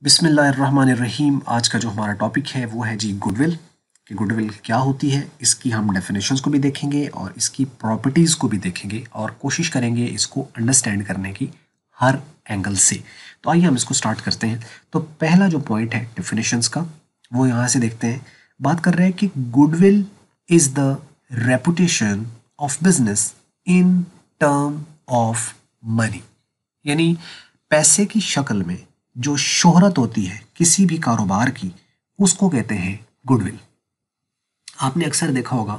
बिस्मिल्लाहिर्रहमानिर्रहीम। आज का जो हमारा टॉपिक है वो है जी गुडविल। कि गुडविल क्या होती है, इसकी हम डेफिनेशंस को भी देखेंगे और इसकी प्रॉपर्टीज़ को भी देखेंगे और कोशिश करेंगे इसको अंडरस्टैंड करने की हर एंगल से। तो आइए हम इसको स्टार्ट करते हैं। तो पहला जो पॉइंट है डेफिनेशंस का वो यहाँ से देखते हैं। बात कर रहे हैं कि goodwill is the reputation of business in term of money, यानी पैसे की शक्ल में जो शोहरत होती है किसी भी कारोबार की, उसको कहते हैं गुडविल। आपने अक्सर देखा होगा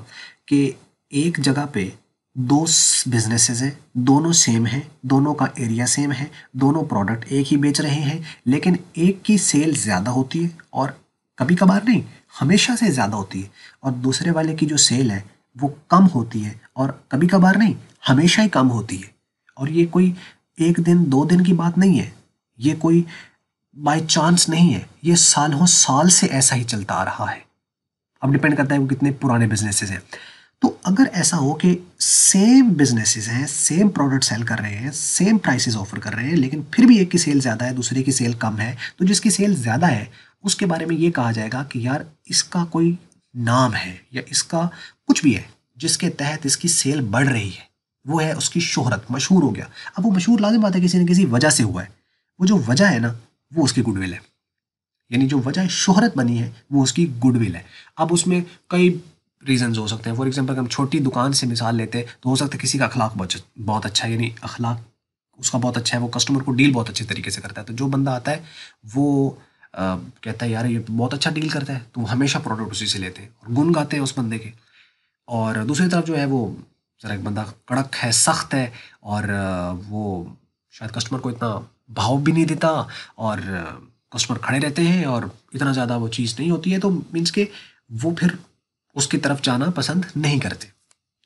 कि एक जगह पे दो बिजनेसेस हैं, दोनों सेम हैं, दोनों का एरिया सेम है, दोनों प्रोडक्ट एक ही बेच रहे हैं, लेकिन एक की सेल ज़्यादा होती है और कभी कभार नहीं, हमेशा से ज़्यादा होती है, और दूसरे वाले की जो सेल है वो कम होती है और कभी कभार नहीं, हमेशा ही कम होती है। और ये कोई एक दिन दो दिन की बात नहीं है, ये कोई बाय चांस नहीं है, ये सालों साल से ऐसा ही चलता आ रहा है। अब डिपेंड करता है वो कितने पुराने बिजनेसेस हैं। तो अगर ऐसा हो कि सेम बिजनेसेस हैं, सेम प्रोडक्ट सेल कर रहे हैं, सेम प्राइसेस ऑफर कर रहे हैं, लेकिन फिर भी एक की सेल ज़्यादा है, दूसरे की सेल कम है, तो जिसकी सेल ज़्यादा है उसके बारे में ये कहा जाएगा कि यार इसका कोई नाम है या इसका कुछ भी है जिसके तहत इसकी सेल बढ़ रही है, वो है उसकी शोहरत, मशहूर हो गया। अब वो मशहूर लाजिम बात है किसी न किसी वजह से हुआ है, वो जो वजह है ना वो उसकी गुडविल है, यानी जो वजह शोहरत बनी है वो उसकी गुडविल है। अब उसमें कई रीजंस हो सकते हैं। फॉर एग्जांपल हम छोटी दुकान से मिसाल लेते हैं तो हो सकता है किसी का अखलाक बहुत अच्छा है, यानी अखलाक उसका बहुत अच्छा है, वो कस्टमर को डील बहुत अच्छे तरीके से करता है, तो जो बंदा आता है वो कहता है यार ये बहुत अच्छा डील करता है, तो वो हमेशा प्रोडक्ट उसी से लेते हैं और गुन गाते हैं उस बंदे के। और दूसरी तरफ जो है वो ज़रा एक बंदा कड़क है, सख्त है, और वो शायद कस्टमर को इतना भाव भी नहीं देता, और कस्टमर खड़े रहते हैं और इतना ज़्यादा वो चीज़ नहीं होती है, तो मीन्स के वो फिर उसकी तरफ जाना पसंद नहीं करते।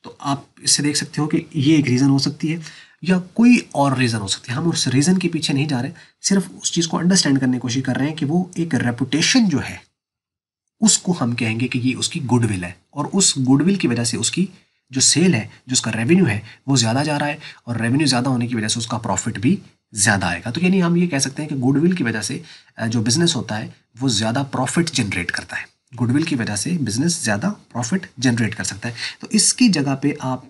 तो आप इससे देख सकते हो कि ये एक रीज़न हो सकती है या कोई और रीज़न हो सकती है। हम उस रीज़न के पीछे नहीं जा रहे, सिर्फ उस चीज़ को अंडरस्टैंड करने की कोशिश कर रहे हैं कि वो एक रेपुटेशन जो है उसको हम कहेंगे कि ये उसकी गुडविल है, और उस गुडविल की वजह से उसकी जो सेल है, जो उसका रेवेन्यू है वो ज़्यादा जा रहा है, और रेवेन्यू ज़्यादा होने की वजह से उसका प्रॉफिट भी ज़्यादा आएगा। तो यानी हम ये कह सकते हैं कि गुडविल की वजह से जो बिजनेस होता है वो ज़्यादा प्रॉफिट जनरेट करता है। गुडविल की वजह से बिजनेस ज़्यादा प्रॉफिट जनरेट कर सकता है। तो इसकी जगह पे आप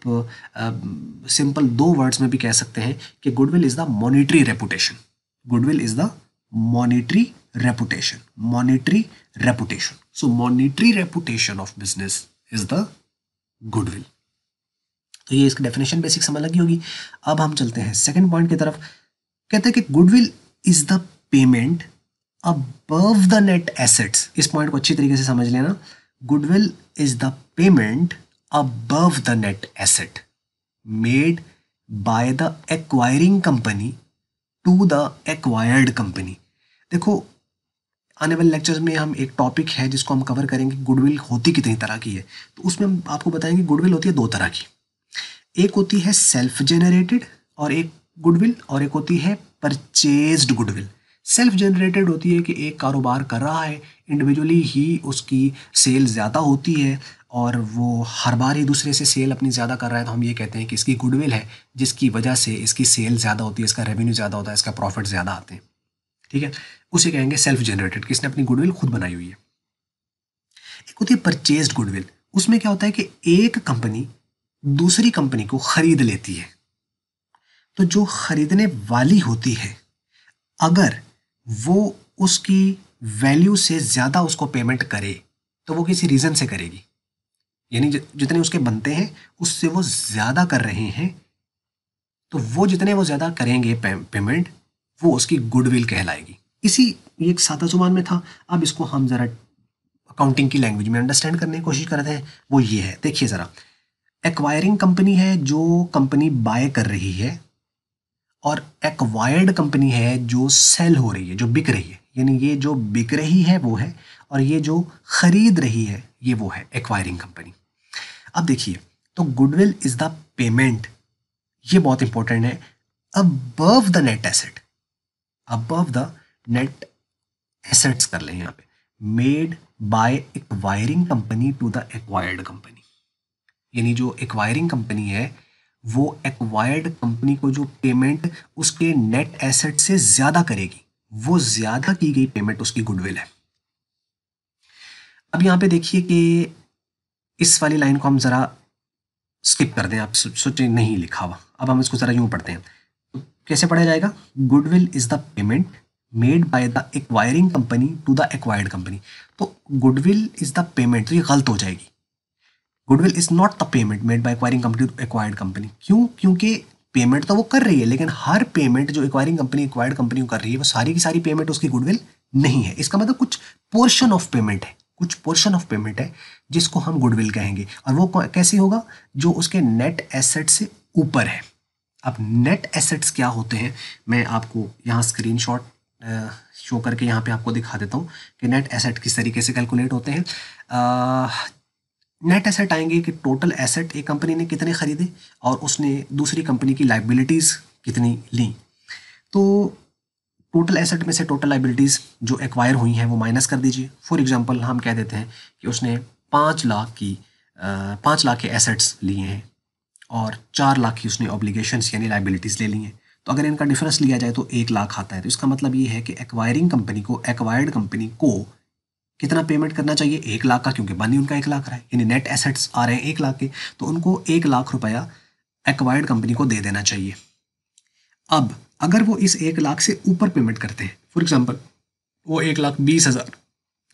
सिंपल दो वर्ड्स में भी कह सकते हैं कि goodwill is the monetary reputation. Goodwill is the monetary reputation, monetary reputation. So monetary reputation of business is the goodwill. तो ये इसकी डेफिनेशन बेसिक समझ लगी होगी। अब हम चलते हैं सेकंड पॉइंट की तरफ। कहते हैं कि goodwill is the payment above the net assets. इस पॉइंट को अच्छी तरीके से समझ लेना। Goodwill is the payment above the net asset made by the acquiring company to the acquired company. देखो, आने वाले लेक्चर्स में हम एक टॉपिक है जिसको हम कवर करेंगे, गुडविल होती कितनी तरह की है। तो उसमें हम आपको बताएंगे गुडविल होती है दो तरह की। एक होती है सेल्फ जेनरेटेड और एक गुडविल, और एक होती है परचेज्ड गुडविल। सेल्फ जनरेटेड होती है कि एक कारोबार कर रहा है, इंडिविजुअली ही उसकी सेल ज़्यादा होती है और वो हर बार ही दूसरे से सेल अपनी ज़्यादा कर रहा है, तो हम ये कहते हैं कि इसकी गुडविल है, जिसकी वजह से इसकी सेल ज़्यादा होती है, इसका रेवेन्यू ज़्यादा होता है, इसका प्रॉफिट ज़्यादा आते हैं। ठीक है, उसे कहेंगे सेल्फ जनरेटेड, किसने अपनी गुडविल खुद बनाई हुई है। एक होती है परचेज्ड गुडविल। उसमें क्या होता है कि एक कंपनी दूसरी कंपनी को खरीद लेती है, तो जो खरीदने वाली होती है अगर वो उसकी वैल्यू से ज़्यादा उसको पेमेंट करे तो वो किसी रीज़न से करेगी, यानी जितने उसके बनते हैं उससे वो ज़्यादा कर रहे हैं, तो वो जितने वो ज़्यादा करेंगे पेमेंट, वो उसकी गुडविल कहलाएगी। इसी ये एक सादा जुबान में था। अब इसको हम ज़रा अकाउंटिंग की लैंग्वेज में अंडरस्टैंड करने की कोशिश करते हैं। वो ये है, देखिए ज़रा, एक्वायरिंग कंपनी है जो कंपनी बाय कर रही है, और एक्वायर्ड कंपनी है जो सेल हो रही है, जो बिक रही है। यानी ये जो बिक रही है वो है, और ये जो खरीद रही है ये वो है, एक्वायरिंग कंपनी। अब देखिए, तो गुडविल इज द पेमेंट, ये बहुत इंपॉर्टेंट है, above the net asset, above the net assets कर लें यहाँ पे, made by acquiring company to the acquired company. यानी जो एक्वायरिंग कंपनी है वो एक्वायर्ड कंपनी को जो पेमेंट उसके नेट एसेट से ज़्यादा करेगी, वो ज्यादा की गई पेमेंट उसकी गुडविल है। अब यहां पे देखिए कि इस वाली लाइन को हम जरा स्किप कर दें, आप सोचे नहीं लिखा हुआ, अब हम इसको जरा यूं पढ़ते हैं। तो कैसे पढ़ा जाएगा? Goodwill is the payment made by the acquiring company to the acquired company. तो गुडविल इज द पेमेंट, तो ये गलत हो जाएगी। Goodwill is not the payment made by acquiring company to acquired company. क्यों? क्योंकि पेमेंट तो वो कर रही है, लेकिन हर पेमेंट जो एक्वायरिंग कंपनी एक्वायर्ड कंपनी को कर रही है वो सारी की सारी पेमेंट उसकी गुडविल नहीं है। इसका मतलब कुछ पोर्शन ऑफ पेमेंट है, कुछ पोर्शन ऑफ पेमेंट है जिसको हम गुडविल कहेंगे। और वो कैसे होगा? जो उसके नेट एसेट से ऊपर है। अब नेट एसेट्स क्या होते हैं, मैं आपको यहाँ स्क्रीनशॉट शो करके यहाँ पे आपको दिखा देता हूँ कि नेट एसेट किस तरीके से कैलकुलेट होते हैं। नेट एसेट आएंगे कि टोटल एसेट एक कंपनी ने कितने खरीदे और उसने दूसरी कंपनी की लाइबिलिटीज़ कितनी ली। तो टोटल एसेट में से टोटल लाइबिलिटीज़ जो एक्वायर हुई हैं वो माइनस कर दीजिए। फॉर एग्जांपल हम कह देते हैं कि उसने 5 लाख के एसेट्स लिए हैं और 4 लाख की उसने ऑब्लिगेशंस यानी लाइबिलिटीज़ ले ली हैं। तो अगर इनका डिफरेंस लिया जाए तो 1 लाख आता है। तो इसका मतलब ये है कि एक्वायरिंग कंपनी को एक्वायर्ड कंपनी को कितना पेमेंट करना चाहिए? 1 लाख का, क्योंकि बनी उनका 1 लाख रहा है, यानी नेट एसेट्स आ रहे हैं 1 लाख के, तो उनको 1 लाख रुपया एक्वायर्ड कंपनी को दे देना चाहिए। अब अगर वो इस 1 लाख से ऊपर पेमेंट करते हैं, फॉर एग्जाम्पल वो 1,20,000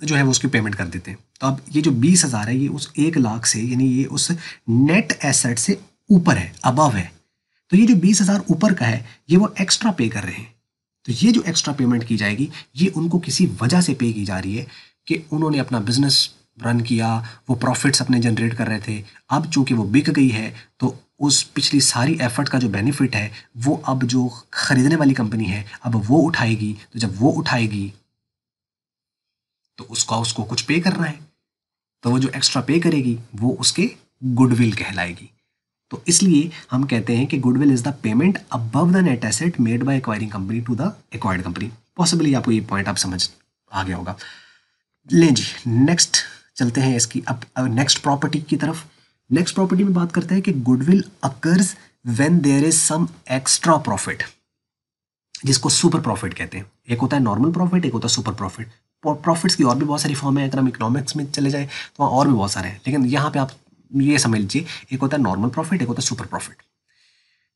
जो है वो उसकी पेमेंट कर देते हैं, तो अब ये जो 20,000 है ये उस 1 लाख से, यानी ये उस नेट एसेट से ऊपर है, अबव है। तो ये जो 20,000 ऊपर का है ये वो एक्स्ट्रा पे कर रहे हैं। तो ये जो एक्स्ट्रा पेमेंट की जाएगी ये उनको किसी वजह से पे की जा रही है कि उन्होंने अपना बिजनेस रन किया, वो प्रॉफिट्स अपने जनरेट कर रहे थे। अब चूंकि वो बिक गई है तो उस पिछली सारी एफर्ट का जो बेनिफिट है वो अब जो खरीदने वाली कंपनी है अब वो उठाएगी। तो जब वो उठाएगी तो उसको कुछ पे करना है, तो वो जो एक्स्ट्रा पे करेगी वो उसके गुडविल कहलाएगी। तो इसलिए हम कहते हैं कि goodwill is the payment above the net asset made by acquiring company to the acquired company. Possibly आपको ये पॉइंट आप समझ आ गया होगा। लें जी, नेक्स्ट चलते हैं इसकी अब नेक्स्ट प्रॉपर्टी की तरफ। नेक्स्ट प्रॉपर्टी में बात करते हैं कि goodwill occurs when there is some extra profit, जिसको सुपर प्रॉफिट कहते हैं। एक होता है नॉर्मल प्रॉफिट, एक होता है सुपर प्रॉफिट। प्रॉफिट्स की और भी बहुत सारी फॉर्म है, अगर हम इकोनॉमिक्स में चले जाए तो वहाँ और भी बहुत सारे हैं, लेकिन यहाँ पे आप ये समझ लीजिए एक होता है नॉर्मल प्रॉफिट, एक होता है सुपर प्रॉफिट।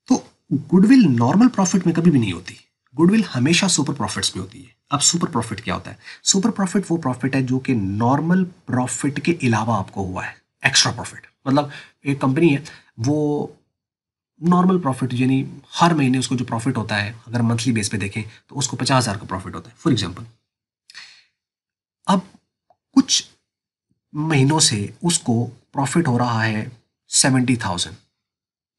तो गुडविल नॉर्मल प्रॉफिट में कभी भी नहीं होती, गुडविल हमेशा सुपर प्रॉफिट्स में होती है। अब सुपर प्रॉफिट क्या होता है? सुपर प्रॉफिट वो प्रॉफिट है जो कि नॉर्मल प्रॉफिट के अलावा आपको हुआ है, एक्स्ट्रा प्रॉफिट। मतलब एक कंपनी है वो नॉर्मल प्रॉफिट यानी हर महीने उसको जो प्रॉफिट होता है, अगर मंथली बेस पे देखें तो उसको 50,000 का प्रॉफिट होता है फॉर एग्जाम्पल। अब कुछ महीनों से उसको प्रॉफिट हो रहा है 70,000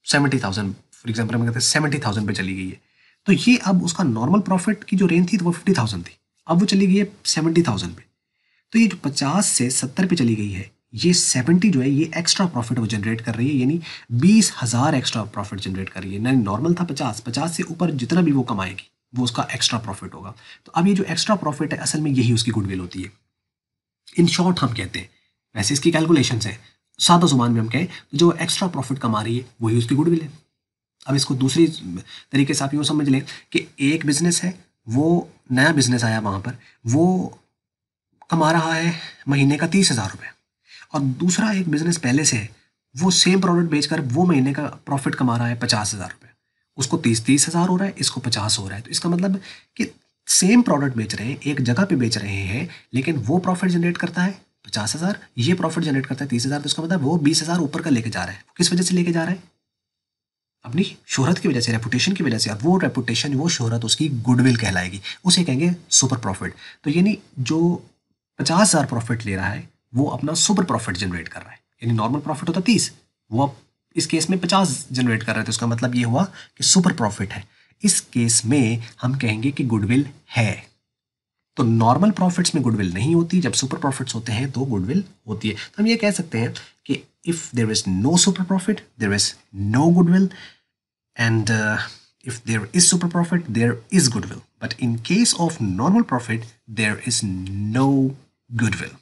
फॉर एग्जाम्पल हम कहते हैं 70,000 पे चली गई है। तो ये अब उसका नॉर्मल प्रॉफिट की जो रेंज थी तो वो 50,000 थी, अब वो चली गई है 70,000 पे। तो ये जो 50 से 70 पे चली गई है, ये 70 जो है ये एक्स्ट्रा प्रॉफिट वो जनरेट कर रही है, यानी 20,000 एक्स्ट्रा प्रॉफिट जनरेट कर रही है। ना नॉर्मल था 50 से ऊपर जितना भी वो कमाएगी वो उसका एक्स्ट्रा प्रॉफिट होगा। तो अब ये जो एक्स्ट्रा प्रॉफिट है असल में यही उसकी गुडविल होती है। इन शॉर्ट हम कहते हैं, वैसे इसकी कैलकुलेशंस है, सादा जुबान में हम कहें तो जो एक्स्ट्रा प्रॉफिट कमा रही है वही उसकी गुडविल है। अब इसको दूसरी तरीके से आप यूँ समझ लें कि एक बिजनेस है, वो नया बिजनेस आया, वहाँ पर वो कमा रहा है महीने का 30,000 रुपये, और दूसरा एक बिजनेस पहले से है वो सेम प्रोडक्ट बेचकर वो महीने का प्रॉफिट कमा रहा है 50,000 रुपये। उसको 30,000 हो रहा है, इसको 50 हो रहा है। तो इसका मतलब कि सेम प्रोडक्ट बेच रहे हैं, एक जगह पे बेच रहे हैं, लेकिन वो प्रॉफिट जनरेट करता है 50,000, ये प्रॉफिट जनरेट करता है 30,000। तो इसका मतलब वो 20,000 ऊपर का लेके जा रहा है। किस वजह से लेके जा रहा है? अपनी शोहरत की वजह से, रेपुटेशन की वजह से। अब वो रेपुटेशन, वो शोहरत उसकी गुडविल कहलाएगी, उसे कहेंगे सुपर प्रॉफिट। तो यानी जो 50,000 प्रॉफिट ले रहा है वो अपना सुपर प्रॉफिट जनरेट कर रहा है, यानी नॉर्मल प्रॉफिट होता 30, वो अब इस केस में 50 जनरेट कर रहे थे। उसका मतलब ये हुआ कि सुपर प्रॉफिट है। इस केस में हम कहेंगे कि गुडविल है। तो नॉर्मल प्रॉफिट्स में गुडविल नहीं होती, जब सुपर प्रॉफिट्स होते हैं तो गुडविल होती है। तो हम ये कह सकते हैं कि if there is no super profit there is no goodwill, and if there is super profit there is goodwill, but in case of normal profit there is no goodwill।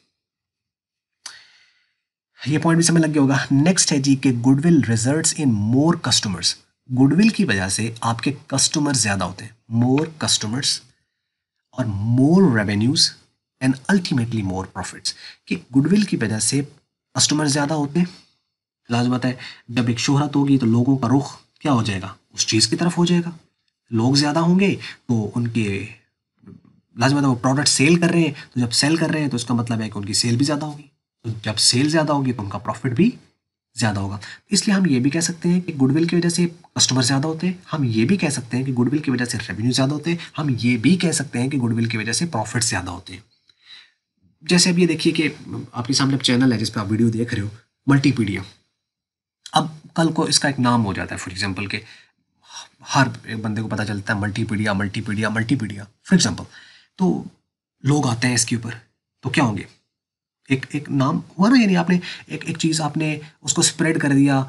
ये पॉइंट भी समझ लग गया होगा। नेक्स्ट है जी कि goodwill results in more customers. Goodwill की वजह से आपके कस्टमर ज्यादा होते हैं, मोर कस्टमर्स। और more revenues and ultimately more profits. कि गुडविल की वजह से कस्टमर ज़्यादा होते हैं, लाजमी बात है। जब एक शोहरत होगी तो लोगों का रुख क्या हो जाएगा, उस चीज़ की तरफ हो जाएगा। लोग ज़्यादा होंगे तो उनके लाजमी बात है वो प्रोडक्ट सेल कर रहे हैं, तो जब सेल कर रहे हैं तो उसका मतलब है कि उनकी सेल भी ज़्यादा होगी, तो जब सेल ज़्यादा होगी तो उनका प्रॉफिट भी ज़्यादा होगा। इसलिए हम ये भी कह सकते हैं कि गुडविल की वजह से कस्टमर ज़्यादा होते हैं, हम ये भी कह सकते हैं कि गुडविल की वजह से रेवेन्यू ज़्यादा होते हैं, हम ये भी कह सकते हैं कि गुडविल की वजह से प्रॉफिट ज़्यादा होते हैं। जैसे अब ये देखिए कि आपके सामने अब चैनल है जिस पर आप वीडियो देख रहे हो, मल्टीपीडिया। अब कल को इसका एक नाम हो जाता है, फॉर एग्जाम्पल के हर एक बंदे को पता चलता है मल्टीपीडिया मल्टीपीडिया मल्टीपीडिया फॉर एग्जाम्पल, तो लोग आते हैं इसके ऊपर, तो क्या होंगे, एक एक नाम हुआ ना, यानी आपने एक चीज़ आपने उसको स्प्रेड कर दिया,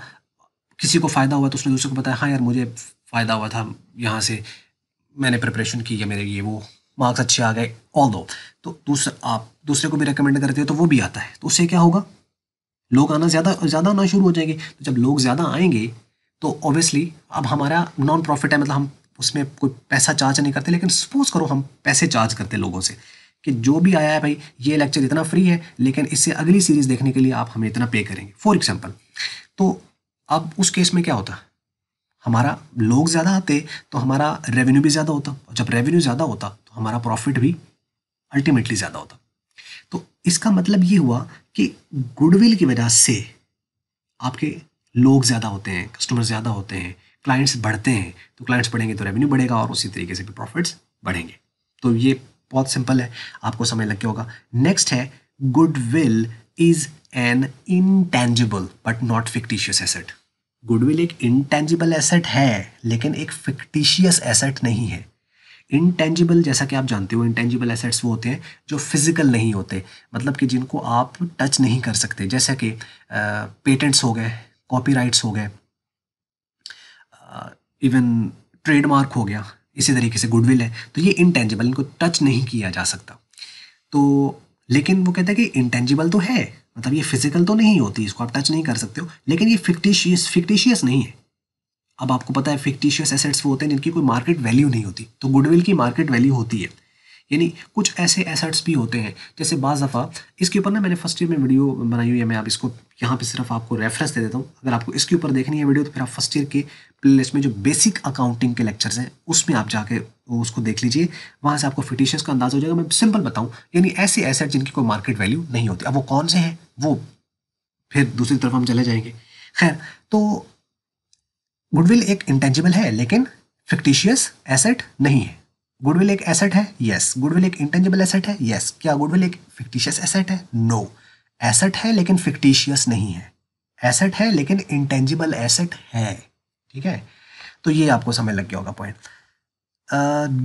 किसी को फ़ायदा हुआ तो उसने दूसरे को बताया, हाँ यार मुझे फ़ायदा हुआ था यहाँ से, मैंने प्रिपरेशन की या मेरे ये वो मार्क्स अच्छे आ गए ऑल दो, तो दूसरा आप दूसरे को भी रिकमेंड करते हो तो वो भी आता है, तो उससे क्या होगा, लोग आना ज़्यादा ज़्यादा आना शुरू हो जाएंगे। तो जब लोग ज़्यादा आएंगे तो ऑब्वियसली अब हमारा नॉन प्रॉफिट है, मतलब हम उसमें कोई पैसा चार्ज नहीं करते, लेकिन सपोज करो हम पैसे चार्ज करते लोगों से कि जो भी आया है भाई ये लेक्चर इतना फ्री है, लेकिन इससे अगली सीरीज़ देखने के लिए आप हमें इतना पे करेंगे फॉर एग्जाम्पल। तो अब उस केस में क्या होता, हमारा लोग ज़्यादा आते तो हमारा रेवेन्यू भी ज़्यादा होता, और जब रेवेन्यू ज़्यादा होता तो हमारा प्रॉफिट भी अल्टीमेटली ज़्यादा होता। तो इसका मतलब ये हुआ कि गुडविल की वजह से आपके लोग ज़्यादा होते हैं, कस्टमर ज़्यादा होते हैं, क्लाइंट्स बढ़ते हैं, तो क्लाइंट्स बढ़ेंगे तो रेवेन्यू बढ़ेगा और उसी तरीके से भी प्रॉफिट्स बढ़ेंगे। तो ये बहुत सिंपल है, आपको समझ लग गया होगा। नेक्स्ट है goodwill is N intangible but not fictitious asset. Goodwill एक इंटेंजिबल एसेट है लेकिन एक फिक्टिशियस एसेट नहीं है। इंटेंजिबल, जैसा कि आप जानते हो, इंटेंजिबल एसेट्स वो होते हैं जो फिजिकल नहीं होते, मतलब कि जिनको आप टच नहीं कर सकते, जैसा कि पेटेंट्स हो गए, कॉपीराइट्स हो गए, इवन ट्रेडमार्क हो गया, इसी तरीके से गुडविल है। तो ये इंटेंजिबल, इनको टच नहीं किया जा सकता। तो लेकिन वो कहता है कि इंटेंजिबल तो है, मतलब ये फिजिकल तो नहीं होती, इसको आप टच नहीं कर सकते हो, लेकिन ये फिक्टिशियस नहीं है। अब आपको पता है फिक्टिशियस एसेट्स वो होते हैं जिनकी कोई मार्केट वैल्यू नहीं होती, तो गुडविल की मार्केट वैल्यू होती है। यानी कुछ ऐसे एसेट्स भी होते हैं, जैसे बाज़ दफ़ा इसके ऊपर ना मैंने फर्स्ट ईयर में वीडियो बनाई हुई है, मैं आप इसको यहाँ पे सिर्फ आपको रेफरेंस दे देता हूँ। अगर आपको इसके ऊपर देखनी है वीडियो तो फिर आप फर्स्ट ईयर के प्लेलिस्ट में जो बेसिक अकाउंटिंग के लेक्चर्स हैं उसमें आप जाके उसको देख लीजिए, वहाँ से आपको फिक्टिशियस का अंदाज़ हो जाएगा। मैं सिंपल बताऊँ, यानी ऐसे एसेट जिनकी कोई मार्केट वैल्यू नहीं होती। अब वो कौन से हैं वो फिर दूसरी तरफ हम चले जाएंगे। खैर, तो गुडविल एक इंटेंजिबल है लेकिन फिक्टिशियस एसेट नहीं है। गुडविल एक एसेट है, यस। गुडविल एक इंटेंजिबल एसेट है, यस। क्या गुडविल एक फिक्टिशियस एसेट है? नो। एसेट है लेकिन फिक्टिशियस नहीं है, एसेट है लेकिन इंटेंजिबल एसेट है। ठीक है, तो ये आपको समझ लग गया होगा point.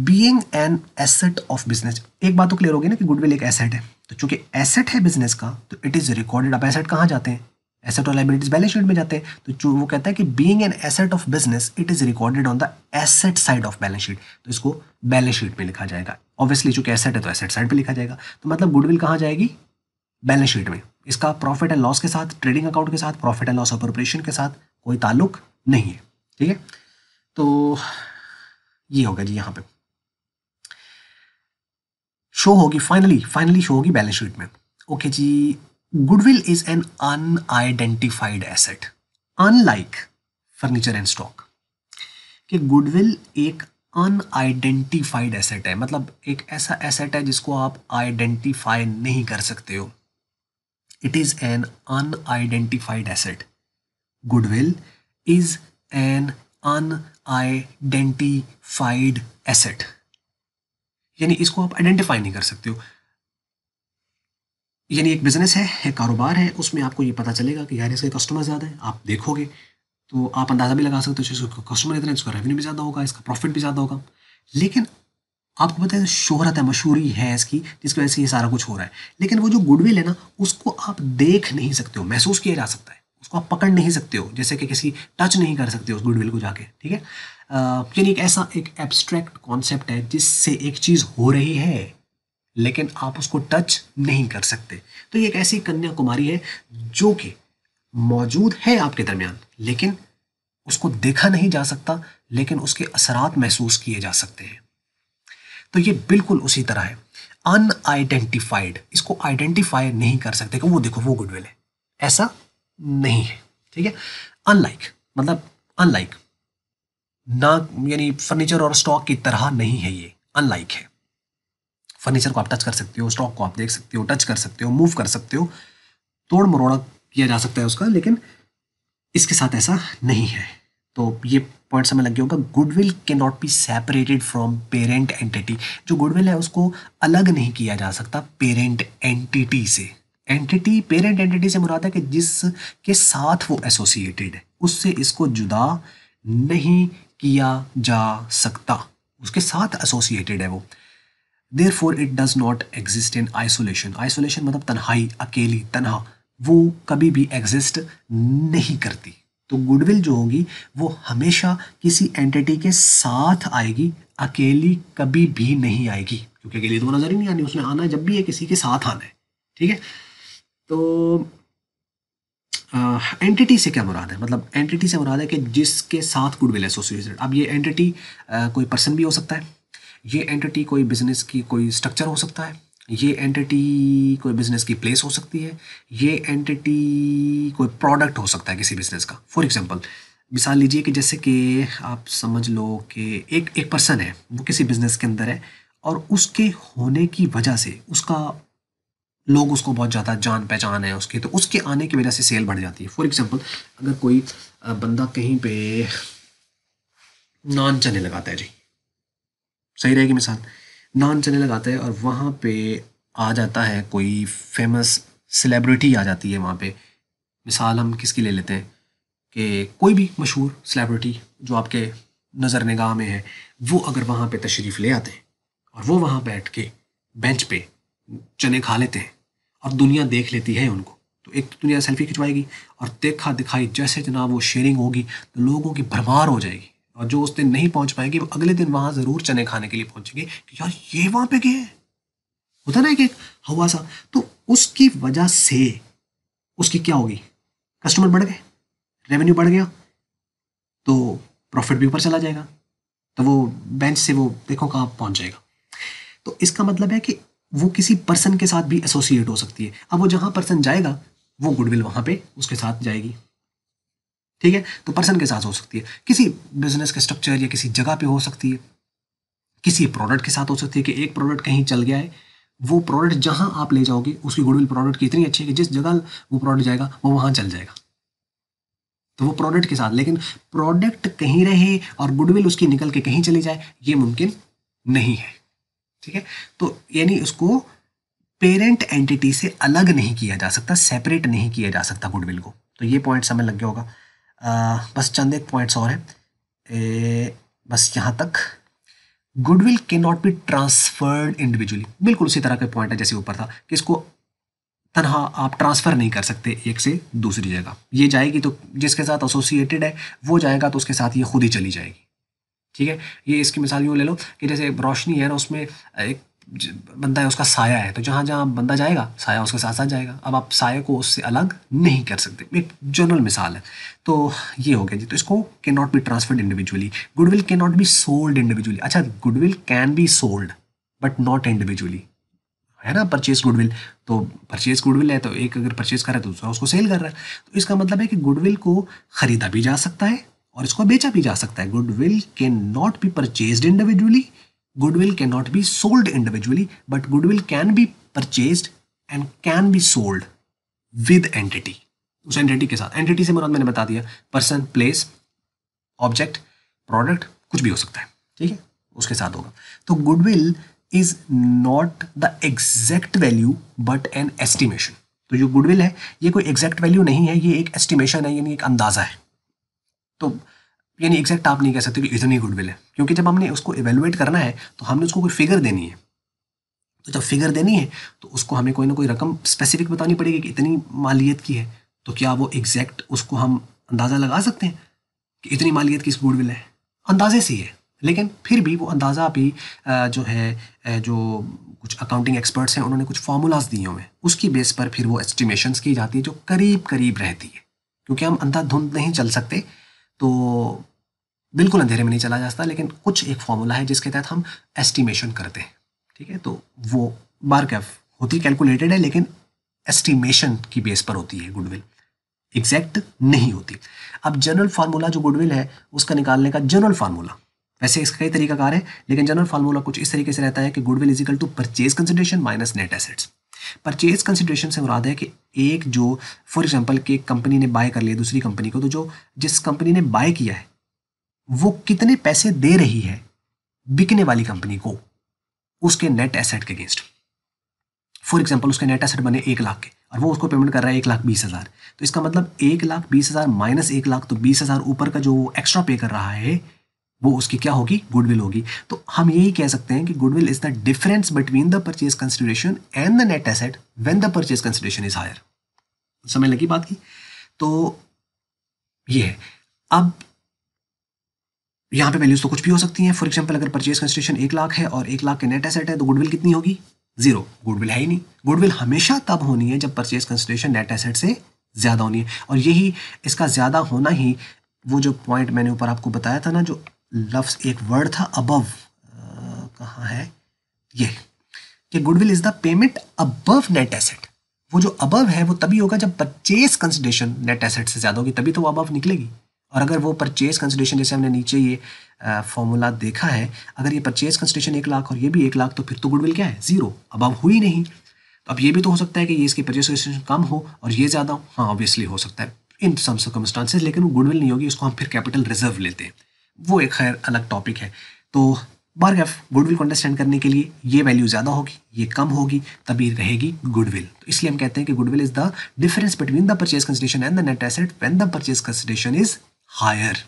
Being an asset of business, एक बात तो क्लियर होगी ना कि गुडविल एक एसेट है, तो चूंकि एसेट है बिजनेस का तो इट इज रिकॉर्डेड। अब एसेट कहाँ जाते हैं? एसेट और लाइबिलिटीज बैलेंस शीट में जाते हैं। तो जो वो कहता है कि being an asset of business it is recorded on the asset side of balance sheet, तो इसको बैलेंस शीट में लिखा जाएगा। ऑब्वियसली चूंकि एसेट है तो एसेट साइड पे लिखा जाएगा, तो मतलब गुडविल कहाँ जाएगी? बैलेंस शीट में। इसका प्रॉफिट एंड लॉस के साथ, ट्रेडिंग अकाउंट के साथ, प्रॉफिट एंड लॉस ऑपरेशन के साथ कोई ताल्लुक नहीं है। ठीक है, तो ये होगा जी, यहाँ पे शो होगी, फाइनली शो होगी बैलेंस शीट में। ओके जी, goodwill is an unidentified asset unlike furniture and stock. कि गुडविल एक अनआइडेंटिफाइड एसेट है, मतलब एक ऐसा एसेट है जिसको आप आइडेंटिफाई नहीं कर सकते हो। It is an unidentified asset. Goodwill is an unidentified asset, यानी इसको आप आइडेंटिफाई नहीं कर सकते हो। यानी एक बिजनेस है, एक कारोबार है, उसमें आपको ये पता चलेगा कि यार इसके कस्टमर ज़्यादा है, आप देखोगे तो आप अंदाज़ा भी लगा सकते हो इसका कस्टमर इतना, इसका रेवेन्यू भी ज़्यादा होगा, इसका प्रॉफिट भी ज़्यादा होगा। लेकिन आपको पता है शोहरत है, मशहूरी है इसकी, जिसकी वजह से ये सारा कुछ हो रहा है। लेकिन वो जो गुडविल है ना, उसको आप देख नहीं सकते हो, महसूस किया जा सकता है, उसको आप पकड़ नहीं सकते हो, जैसे कि किसी टच नहीं कर सकते हो उस गुडविल को जाके। ठीक है, यानी एक ऐसा एक एब्स्ट्रैक्ट कॉन्सेप्ट है जिससे एक चीज़ हो रही है लेकिन आप उसको टच नहीं कर सकते। तो ये एक ऐसी कन्या कुमारी है जो कि मौजूद है आपके दरमियान, लेकिन उसको देखा नहीं जा सकता, लेकिन उसके असरात महसूस किए जा सकते हैं। तो ये बिल्कुल उसी तरह है। अनआइडेंटिफाइड, इसको आइडेंटिफाई नहीं कर सकते कि वो देखो वो गुडविल है, ऐसा नहीं है। ठीक है, अनलाइक मतलब अनलाइक ना, यानी फर्नीचर और स्टॉक की तरह नहीं है, ये अनलाइक है। फर्नीचर को आप टच कर सकते हो, स्टॉक को आप देख सकते हो, टच कर सकते हो, मूव कर सकते हो, तोड़ मरोड़ा किया जा सकता है उसका, लेकिन इसके साथ ऐसा नहीं है। तो ये पॉइंट समझ लग गया होगा। Goodwill can not be separated from parent entity. जो गुडविल है उसको अलग नहीं किया जा सकता पेरेंट एंटिटी से। एंटिटी, पेरेंट एंटिटी से मुराद है कि जिसके साथ वो एसोसिएटेड है, उससे इसको जुदा नहीं किया जा सकता, उसके साथ एसोसिएटेड है वो। Therefore it does not exist in isolation. Isolation मतलब तन्हाई, अकेली, तन्हा, वो कभी भी एग्जिस्ट नहीं करती। तो गुडविल जो होगी वो हमेशा किसी एंटिटी के साथ आएगी, अकेली कभी भी नहीं आएगी, क्योंकि अकेली तो वो नजर ही नहीं आनी, उसने आना है जब भी है किसी के साथ आना है। ठीक है, तो एंटिटी से क्या मुराद है, मतलब एंटिटी से मुराद है कि जिसके साथ गुडविल एसोसिएटेड। अब ये एंटिटी कोई पर्सन भी हो सकता है, ये एंटिटी कोई बिजनेस की कोई स्ट्रक्चर हो सकता है, ये एंटिटी कोई बिजनेस की प्लेस हो सकती है, ये एंटिटी कोई प्रोडक्ट हो सकता है किसी बिजनेस का। फॉर एग्जांपल मिसाल लीजिए कि जैसे कि आप समझ लो कि एक पर्सन है, वो किसी बिजनेस के अंदर है और उसके होने की वजह से उसका, लोग उसको बहुत ज़्यादा जान पहचान है उसकी, तो उसके आने की वजह से सेल बढ़ जाती है। फॉर एग्जांपल अगर कोई बंदा कहीं पे नान चने लगाता है जी, सही रहेगी मिसाल, नान चने लगाता है और वहाँ पे आ जाता है कोई फेमस सेलिब्रिटी आ जाती है वहाँ पे। मिसाल हम किसकी ले लेते हैं कि कोई भी मशहूर सेलिब्रिटी जो आपके नज़र निगाह में है, वो अगर वहाँ पे तशरीफ़ ले आते हैं और वो वहाँ बैठ के बेंच पे चने खा लेते हैं और दुनिया देख लेती है उनको, तो एक तो दुनिया सेल्फी खिंचवाएगी और देखा दिखाई जैसे जनाब वो शेयरिंग होगी तो लोगों की भरमार हो जाएगी, और जो उस दिन नहीं पहुंच पाएंगे वो अगले दिन वहां ज़रूर चने खाने के लिए पहुंचेंगे कि यार ये वहां पे गए हैं। होता ना कि एक हवा सा, तो उसकी वजह से उसकी क्या होगी, कस्टमर बढ़ गए, रेवेन्यू बढ़ गया, तो प्रॉफिट भी ऊपर चला जाएगा, तो वो बेंच से वो देखो कहाँ पहुंच जाएगा। तो इसका मतलब है कि वो किसी पर्सन के साथ भी एसोसिएट हो सकती है। अब वो जहां पर्सन जाएगा वो गुडविल वहां पे उसके साथ जाएगी। ठीक है, तो पर्सन के साथ हो सकती है, किसी बिजनेस के स्ट्रक्चर या किसी जगह पे हो सकती है, किसी प्रोडक्ट के साथ हो सकती है कि एक प्रोडक्ट कहीं चल गया है, वो प्रोडक्ट जहां आप ले जाओगे उसकी गुडविल प्रोडक्ट की इतनी अच्छी है कि जिस जगह वो प्रोडक्ट जाएगा वो वहां चल जाएगा, तो वो प्रोडक्ट के साथ। लेकिन प्रोडक्ट कहीं रहे और गुडविल उसकी निकल के कहीं चली जाए, ये मुमकिन नहीं है। ठीक है, तो यानी उसको पेरेंट एंटिटी से अलग नहीं किया जा सकता, सेपरेट नहीं किया जा सकता गुडविल को। तो ये पॉइंट समझ लग गया होगा। बस चंद एक पॉइंट्स और हैं, बस यहाँ तक। Goodwill can not be transferred individually, बिल्कुल उसी तरह का पॉइंट है जैसे ऊपर था कि इसको तनहा आप ट्रांसफ़र नहीं कर सकते एक से दूसरी जगह। ये जाएगी तो जिसके साथ एसोसिएटेड है वो जाएगा, तो उसके साथ ये खुद ही चली जाएगी। ठीक है, ये इसकी मिसाल यूँ ले लो कि जैसे रोशनी है ना, उसमें एक बंदा है, उसका साया है, तो जहाँ जहाँ बंदा जाएगा साया उसके साथ साथ जाएगा। अब आप साये को उससे अलग नहीं कर सकते, एक जनरल मिसाल है। तो ये हो गया जी। तो इसको can not be transferred individually. Goodwill can not be sold individually. अच्छा, goodwill can be sold but not individually, है ना, परचेज गुडविल। तो परचेज गुडविल है, तो एक अगर परचेज कर रहा है तो दूसरा उसको सेल कर रहा है। तो इसका मतलब है कि गुडविल को खरीदा भी जा सकता है और इसको बेचा भी जा सकता है। Goodwill can not B purchased individually, goodwill can not be sold individually, but goodwill can B purchased and can be sold with entity, उस एंटिटी के साथ। एंटिटी से मुराद मैंने बता दिया, पर्सन, प्लेस, ऑब्जेक्ट, प्रोडक्ट, कुछ भी हो सकता है। ठीक है, उसके साथ होगा। तो goodwill is not the exact value but an estimation. तो जो गुडविल है ये कोई एग्जैक्ट वैल्यू नहीं है, ये एक एस्टिमेशन है, यानी एक अंदाजा है। तो यानी एग्जैक्ट आप नहीं कह सकते कि इतनी गुडविल है, क्योंकि जब हमने उसको इवेलुएट करना है तो हमने उसको कोई फिगर देनी है। तो जब फिगर देनी है तो उसको हमें कोई ना कोई रकम स्पेसिफिक बतानी पड़ेगी कि इतनी मालियत की है। तो क्या वो एग्जैक्ट उसको हम अंदाज़ा लगा सकते हैं कि इतनी मालियत की इस गुडविल है? अंदाजे से ही है, लेकिन फिर भी वो अंदाज़ा भी जो है, जो कुछ अकाउंटिंग एक्सपर्ट्स हैं उन्होंने कुछ फार्मूलाज दिए हुए हैं, उसकी बेस पर फिर वो एस्टिमेशंस की जाती है जो करीब करीब रहती है, क्योंकि हम अंधाधुंध नहीं चल सकते। तो बिल्कुल अंधेरे में नहीं चला जाता, लेकिन कुछ एक फॉर्मूला है जिसके तहत हम एस्टिमेशन करते हैं, ठीक है। तो वो बार कैफ होती कैलकुलेटेड है, लेकिन एस्टिमेशन की बेस पर होती है गुडविल, एग्जैक्ट नहीं होती। अब जनरल फार्मूला जो गुडविल है उसका निकालने का जनरल फार्मूला, वैसे इसका कई तरीकाकार है, लेकिन जनरल फार्मूला कुछ इस तरीके से रहता है कि goodwill is equal to purchase consideration minus net assets. Purchase consideration से मुराद है कि एक जो फॉर एग्जांपल कि कंपनी ने बाय कर लिया दूसरी कंपनी को, तो जो जिस कंपनी ने बाय किया है वो कितने पैसे दे रही है बिकने वाली कंपनी को उसके नेट एसेट के अगेंस्ट। फॉर एग्जांपल उसके नेट एसेट बने 1 लाख के और वो उसको पेमेंट कर रहा है 1,20,000, तो इसका मतलब 1,20,000 माइनस 1 लाख, तो 20,000 ऊपर का जो एक्स्ट्रा पे कर रहा है वो उसकी क्या होगी, गुडविल होगी। तो हम यही कह सकते हैं कि goodwill is the difference between the purchase consideration and the net asset when the purchase consideration is higher. समझ लगी बात की? तो ये है। अब यहाँ पे वैल्यूज तो कुछ भी हो सकती हैं। फॉर एग्जांपल अगर परचेज कंसिडरेशन 1 लाख है और 1 लाख के नेट एसेट है, तो गुडविल कितनी होगी, 0। गुडविल है ही नहीं। गुडविल हमेशा तब होनी है जब परचेज कंसिडरेशन नेट एसेट से ज़्यादा होनी है, और यही इसका ज़्यादा होना ही वो जो पॉइंट मैंने ऊपर आपको बताया था ना, जो लफ्ज़ एक वर्ड था अबव, कहाँ है ये, कि goodwill is the payment above net asset. वो जो अबव है वो तभी होगा जब परचेज कंसिडरेशन नेट एसेट से ज़्यादा होगी, तभी तो वो अबव निकलेगी। और अगर वो परचेज कंसिडरेशन, जैसे हमने नीचे ये फॉर्मूला देखा है, अगर ये परचेज कंसिडरेशन 1 लाख और ये भी 1 लाख, तो फिर तो गुडविल क्या है, 0, अबव हुई नहीं। तो अब ये भी तो हो सकता है कि ये इसकी परचेज कंसिडरेशन कम हो और ये ज़्यादा हो, हाँ ऑब्वियसली हो सकता है इन सम सर्कमस्टांसेस, लेकिन वो गुडविल नहीं होगी, उसको हम फिर कैपिटल रिजर्व लेते हैं, वो एक खैर अलग टॉपिक है। तो बारगैफ गुडविल को अंडरस्टैंड करने के लिए ये वैल्यू ज़्यादा होगी, ये कम होगी, तभी रहेगी गुडविल। तो इसलिए हम कहते हैं कि goodwill is the difference between the purchase consideration and the net asset when the purchase consideration is higher.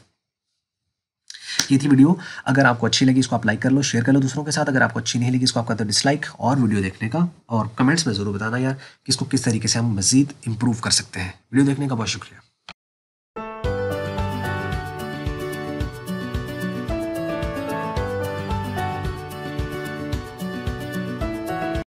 ये थी वीडियो। अगर आपको अच्छी लगी इसको आप लाइक कर लो, शेयर कर लो दूसरों के साथ। अगर आपको अच्छी नहीं लगी इसको आप करते हो डिसलाइक, और वीडियो देखने का, और कमेंट्स में ज़रूर बताना यार कि इसको किस तरीके से हम मज़ीद इंप्रूव कर सकते हैं। वीडियो देखने का बहुत शुक्रिया।